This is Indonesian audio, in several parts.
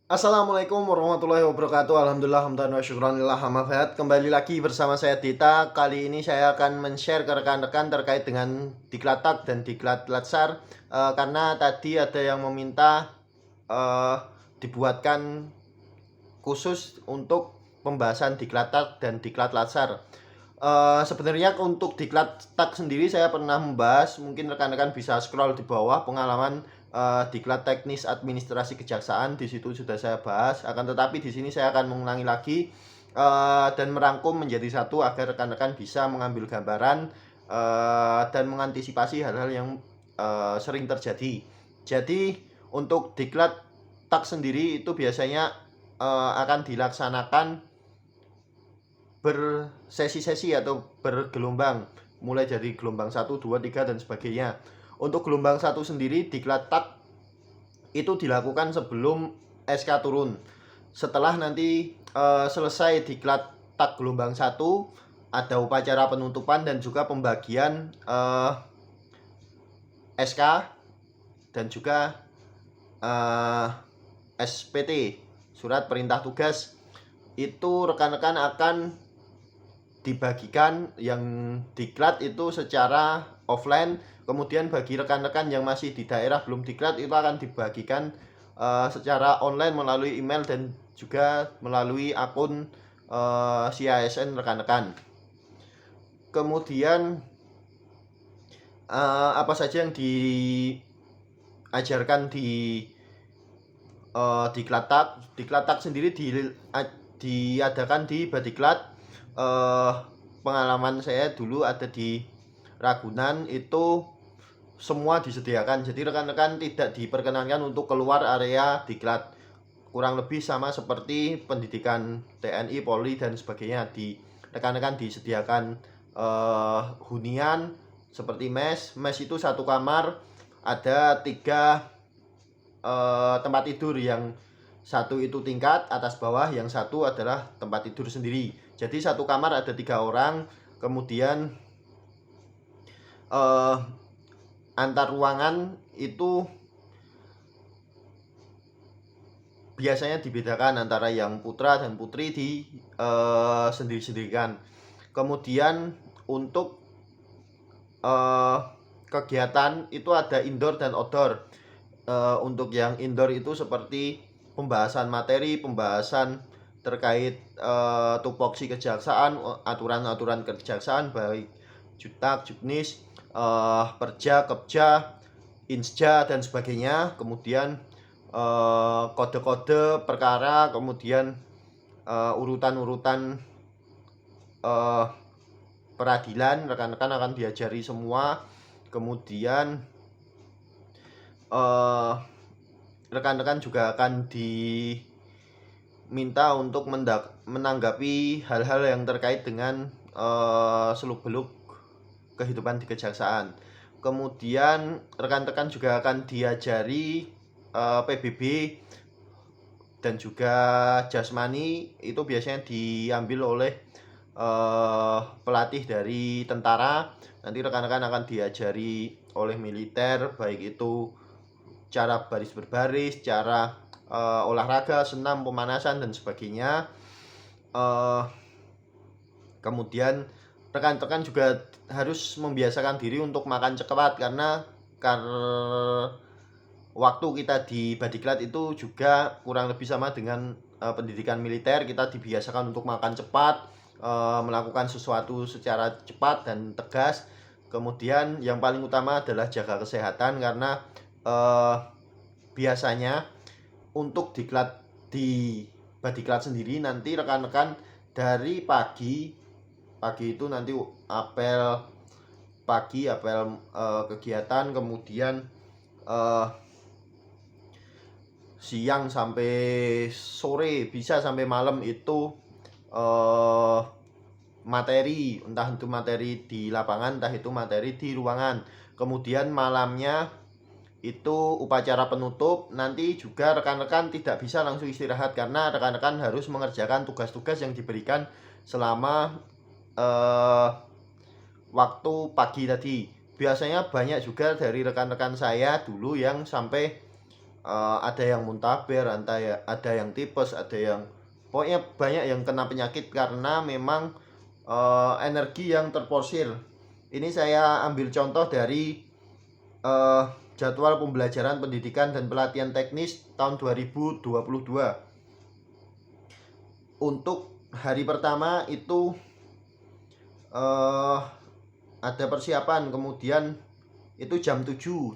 Assalamualaikum warahmatullahi wabarakatuh. Alhamdulillah hamdan wa syukran lillah amma ba'd. Kembali lagi bersama saya Dita. Kali ini saya akan men-share ke rekan-rekan terkait dengan Diklat Tak dan Diklat Latsar. Karena tadi ada yang meminta dibuatkan khusus untuk pembahasan Diklat Tak dan Diklat Latsar. Sebenarnya untuk Diklat Tak sendiri saya pernah membahas, mungkin rekan-rekan bisa scroll di bawah pengalaman Diklat Teknis Administrasi Kejaksaan, di situ sudah saya bahas. Akan tetapi di sini saya akan mengulangi lagi dan merangkum menjadi satu agar rekan-rekan bisa mengambil gambaran dan mengantisipasi hal-hal yang sering terjadi. Jadi untuk Diklat Tak sendiri itu biasanya akan dilaksanakan bersesi-sesi atau bergelombang, mulai dari gelombang 1, 2, 3 dan sebagainya. Untuk gelombang 1 sendiri Diklat Tak itu dilakukan sebelum SK turun. Setelah nanti selesai Diklat Tak gelombang 1, ada upacara penutupan dan juga pembagian SK dan juga SPT, surat perintah tugas. Itu rekan-rekan akan dibagikan yang diklat itu secara offline. Kemudian bagi rekan-rekan yang masih di daerah belum diklat itu akan dibagikan secara online melalui email dan juga melalui akun CASN rekan-rekan. Kemudian apa saja yang diajarkan di Diklat Tak. Diklat Tak sendiri diadakan di Badiklat. Pengalaman saya dulu ada di Ragunan, itu semua disediakan. Jadi rekan-rekan tidak diperkenankan untuk keluar area Diklat. Kurang lebih sama seperti pendidikan TNI, Polri dan sebagainya. Di rekan-rekan disediakan hunian seperti mes. Mes itu satu kamar, ada 3 tempat tidur, yang satu itu tingkat atas bawah, yang satu adalah tempat tidur sendiri. Jadi satu kamar ada 3 orang. Kemudian antar ruangan itu biasanya dibedakan antara yang putra dan putri di sendiri-sendirikan. Kemudian untuk kegiatan itu ada indoor dan outdoor. Untuk yang indoor itu seperti pembahasan materi, pembahasan terkait tupoksi kejaksaan, aturan-aturan kejaksaan baik jutak, juknis, perja, kepja, insja dan sebagainya. Kemudian kode-kode perkara, kemudian urutan-urutan peradilan rekan-rekan akan diajari semua. Kemudian rekan-rekan juga akan diminta untuk menanggapi hal-hal yang terkait dengan seluk-beluk kehidupan di kejaksaan. Kemudian rekan-rekan juga akan diajari PBB dan juga jasmani, itu biasanya diambil oleh pelatih dari tentara. Nanti rekan-rekan akan diajari oleh militer, baik itu cara baris berbaris, cara olahraga, senam, pemanasan dan sebagainya. Kemudian rekan-rekan juga harus membiasakan diri untuk makan cepat, karena waktu kita di Badiklat itu juga kurang lebih sama dengan pendidikan militer. Kita dibiasakan untuk makan cepat, melakukan sesuatu secara cepat dan tegas. Kemudian yang paling utama adalah jaga kesehatan, karena biasanya untuk diklat di Badiklat sendiri nanti rekan-rekan dari pagi itu nanti apel pagi, apel kegiatan, kemudian siang sampai sore, bisa sampai malam itu materi, entah itu materi di lapangan, entah itu materi di ruangan. Kemudian malamnya itu upacara penutup. Nanti juga rekan-rekan tidak bisa langsung istirahat, karena rekan-rekan harus mengerjakan tugas-tugas yang diberikan selama waktu pagi tadi. Biasanya banyak juga dari rekan-rekan saya dulu yang sampai ada yang muntaber, ada yang tipes, ada yang pokoknya banyak yang kena penyakit karena memang energi yang terporsir. Ini saya ambil contoh dari jadwal pembelajaran pendidikan dan pelatihan teknis tahun 2022. Untuk hari pertama itu ada persiapan, kemudian itu jam 7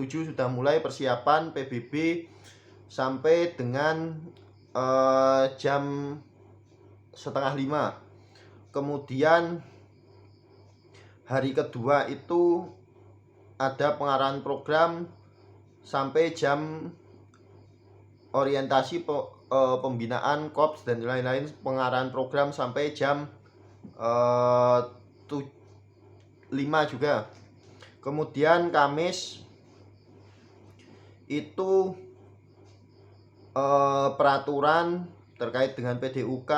sudah mulai persiapan PBB sampai dengan jam setengah 5. Kemudian hari kedua itu ada pengarahan program sampai jam orientasi pembinaan korps dan lain-lain, pengarahan program sampai jam 5 juga. Kemudian Kamis itu peraturan terkait dengan PDUK,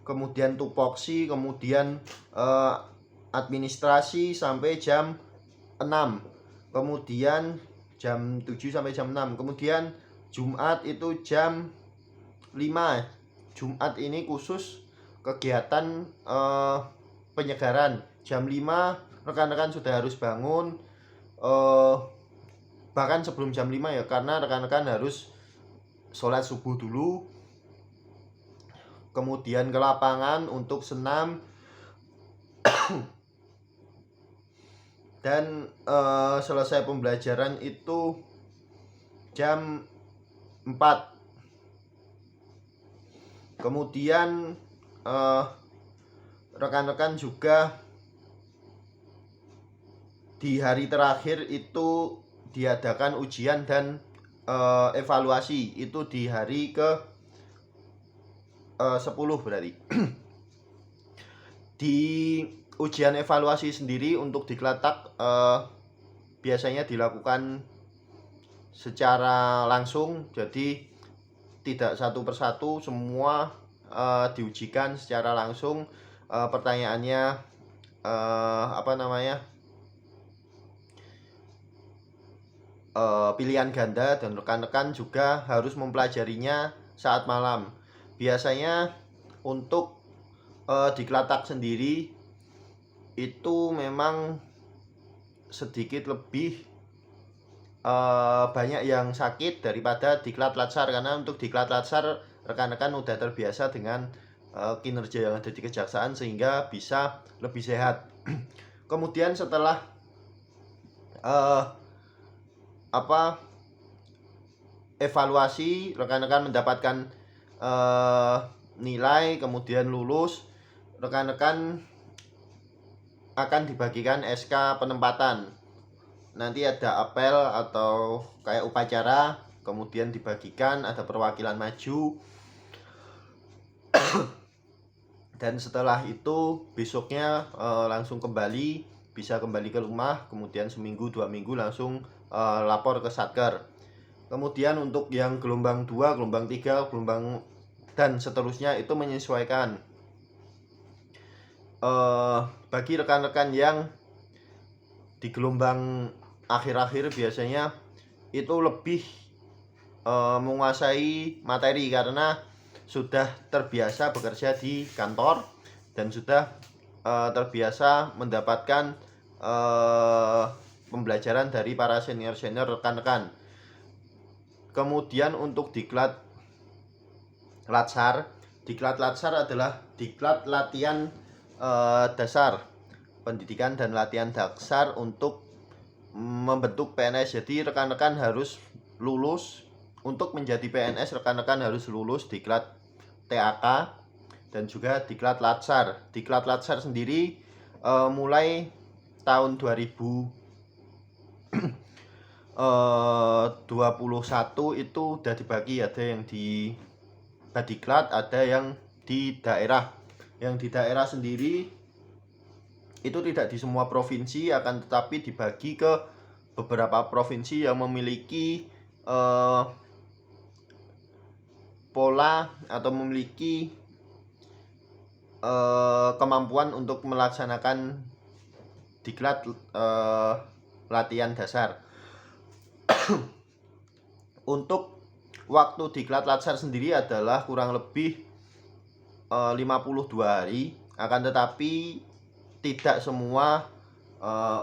kemudian tupoksi, kemudian administrasi sampai jam 6. Kemudian jam 7 sampai jam 6. Kemudian Jumat itu jam 5. Jumat ini khusus kegiatan penyegaran. Jam 5 rekan-rekan sudah harus bangun, bahkan sebelum jam 5 ya, karena rekan-rekan harus sholat subuh dulu, kemudian ke lapangan untuk senam dan selesai pembelajaran itu jam 4. Kemudian rekan-rekan juga di hari terakhir itu diadakan ujian dan evaluasi, itu di hari ke 10 berarti. Di ujian evaluasi sendiri untuk diklat tak biasanya dilakukan secara langsung, jadi tidak satu persatu, semua diujikan secara langsung. Pertanyaannya pilihan ganda, dan rekan-rekan juga harus mempelajarinya saat malam. Biasanya untuk diklat tak sendiri itu memang sedikit lebih banyak yang sakit daripada diklat latsar, karena untuk diklat latsar rekan-rekan udah terbiasa dengan kinerja yang ada di kejaksaan sehingga bisa lebih sehat. Kemudian setelah evaluasi, rekan-rekan mendapatkan nilai, kemudian lulus, rekan-rekan akan dibagikan SK penempatan. Nanti ada apel atau kayak upacara, kemudian dibagikan, ada perwakilan maju. Dan setelah itu besoknya langsung kembali, bisa kembali ke rumah, kemudian seminggu 2 minggu langsung lapor ke Satker. Kemudian untuk yang gelombang 2, gelombang 3, gelombang dan seterusnya itu menyesuaikan. Bagi rekan-rekan yang di gelombang akhir-akhir biasanya itu lebih menguasai materi karena sudah terbiasa bekerja di kantor dan sudah terbiasa mendapatkan pembelajaran dari para senior-senior rekan-rekan. Kemudian untuk diklat latsar adalah diklat latihan dasar, pendidikan dan latihan dasar untuk membentuk PNS. Jadi rekan-rekan harus lulus, untuk menjadi PNS rekan-rekan harus lulus diklat TAK dan juga diklat latsar. Diklat latsar sendiri mulai tahun 2021 itu udah dibagi, ada yang di Badiklat, ada yang di daerah. Yang di daerah sendiri itu tidak di semua provinsi, akan tetapi dibagi ke beberapa provinsi yang memiliki pola atau memiliki kemampuan untuk melaksanakan diklat latihan dasar. Untuk waktu diklat latsar sendiri adalah kurang lebih 52 hari, akan tetapi tidak semua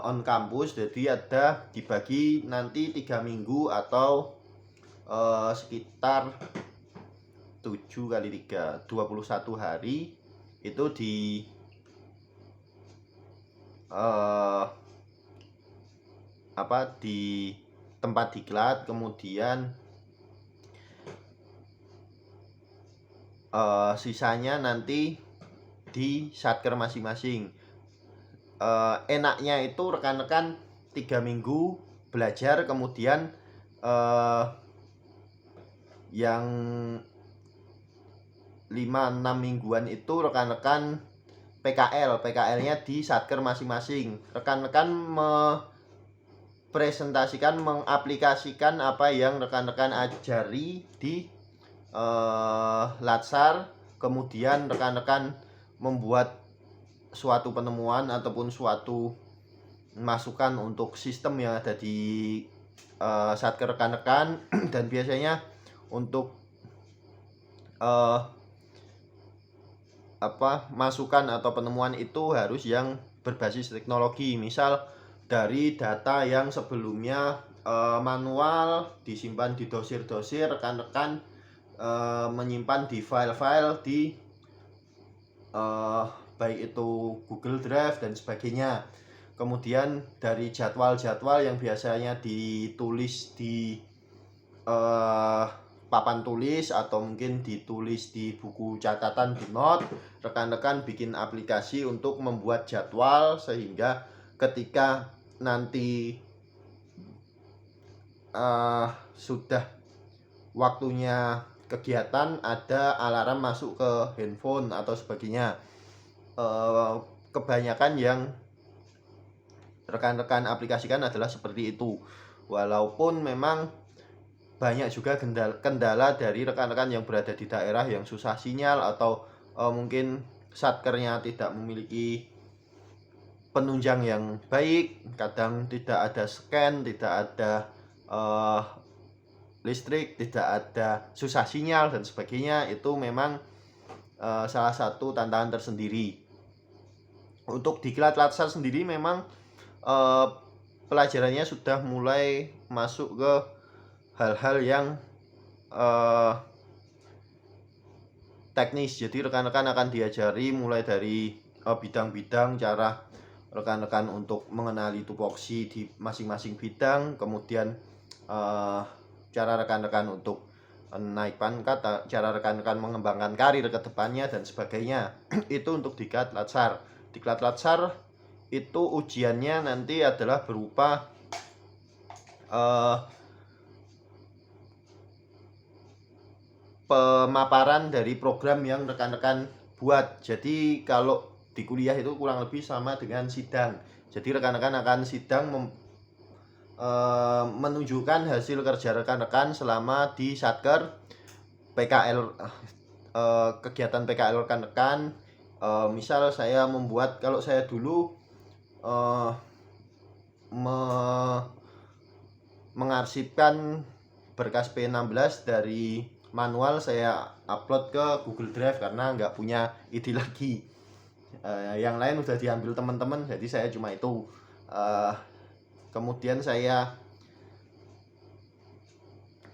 on kampus, jadi ada dibagi nanti 3 minggu atau sekitar 7 kali 3 21 hari itu di di tempat diklat, kemudian sisanya nanti di satker masing-masing. Enaknya itu rekan-rekan 3 minggu belajar, kemudian yang 5-6 mingguan itu rekan-rekan PKL-nya di satker masing-masing. Rekan-rekan presentasikan, mengaplikasikan apa yang rekan-rekan ajari di latsar, kemudian rekan-rekan membuat suatu penemuan ataupun suatu masukan untuk sistem yang ada di satker rekan-rekan. Dan biasanya untuk masukan atau penemuan itu harus yang berbasis teknologi. Misal dari data yang sebelumnya manual disimpan di dosir-dosir, rekan-rekan menyimpan di file-file di baik itu Google Drive dan sebagainya. Kemudian dari jadwal-jadwal yang biasanya ditulis di papan tulis atau mungkin ditulis di buku catatan, di note, rekan-rekan bikin aplikasi untuk membuat jadwal, sehingga ketika nanti sudah waktunya kegiatan ada alarm masuk ke handphone atau sebagainya. Kebanyakan yang rekan-rekan aplikasikan adalah seperti itu, walaupun memang banyak juga kendala dari rekan-rekan yang berada di daerah yang susah sinyal, atau mungkin satkernya tidak memiliki penunjang yang baik, kadang tidak ada scan, tidak ada listrik, tidak ada, susah sinyal dan sebagainya. Itu memang salah satu tantangan tersendiri. Untuk diklat latsar sendiri memang pelajarannya sudah mulai masuk ke hal-hal yang teknis. Jadi rekan-rekan akan diajari mulai dari bidang-bidang, cara rekan-rekan untuk mengenali tupoksi di masing-masing bidang, kemudian cara rekan-rekan untuk naik pangkat, cara rekan-rekan mengembangkan karir ke depannya dan sebagainya. Itu untuk diklat latsar. Diklat latsar itu ujiannya nanti adalah berupa pemaparan dari program yang rekan-rekan buat. Jadi kalau di kuliah itu kurang lebih sama dengan sidang. Jadi rekan-rekan akan sidang menunjukkan hasil kerja rekan-rekan selama di satker, PKL, kegiatan PKL rekan-rekan. Misal saya membuat, kalau saya dulu mengarsipkan berkas P16 dari manual, saya upload ke Google Drive karena nggak punya ide lagi. Yang lain udah diambil teman-teman, jadi saya cuma itu. Kemudian saya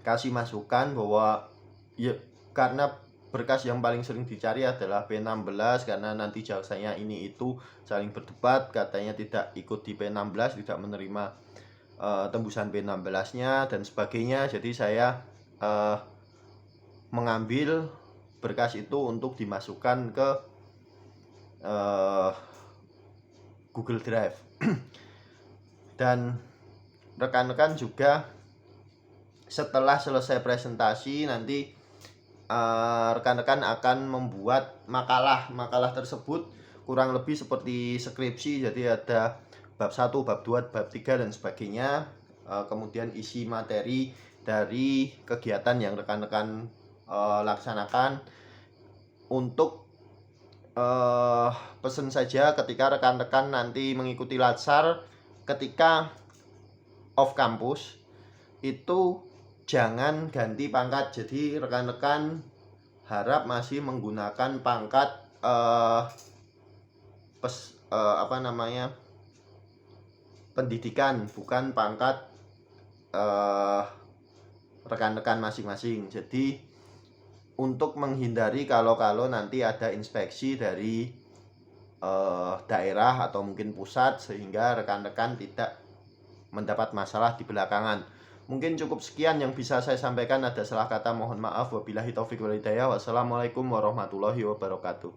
kasih masukan bahwa ya, karena berkas yang paling sering dicari adalah P16, karena nanti jaksanya ini itu saling berdebat, katanya tidak ikut di P16, tidak menerima tembusan P16-nya dan sebagainya. Jadi saya mengambil berkas itu untuk dimasukkan ke Google Drive. Dan rekan-rekan juga setelah selesai presentasi nanti rekan-rekan akan membuat makalah tersebut kurang lebih seperti skripsi. Jadi ada bab 1, bab 2, bab 3 dan sebagainya. Kemudian isi materi dari kegiatan yang rekan-rekan laksanakan. Untuk pesan saja, ketika rekan-rekan nanti mengikuti latsar, ketika off kampus itu jangan ganti pangkat. Jadi rekan-rekan harap masih menggunakan pangkat apa namanya, pendidikan, bukan pangkat rekan-rekan masing-masing. Jadi untuk menghindari kalau nanti ada inspeksi dari daerah atau mungkin pusat, sehingga rekan-rekan tidak mendapat masalah di belakangan. Mungkin cukup sekian yang bisa saya sampaikan. Ada salah kata mohon maaf. Wabillahi taufiq wal hidayah. Wassalamualaikum warahmatullahi wabarakatuh.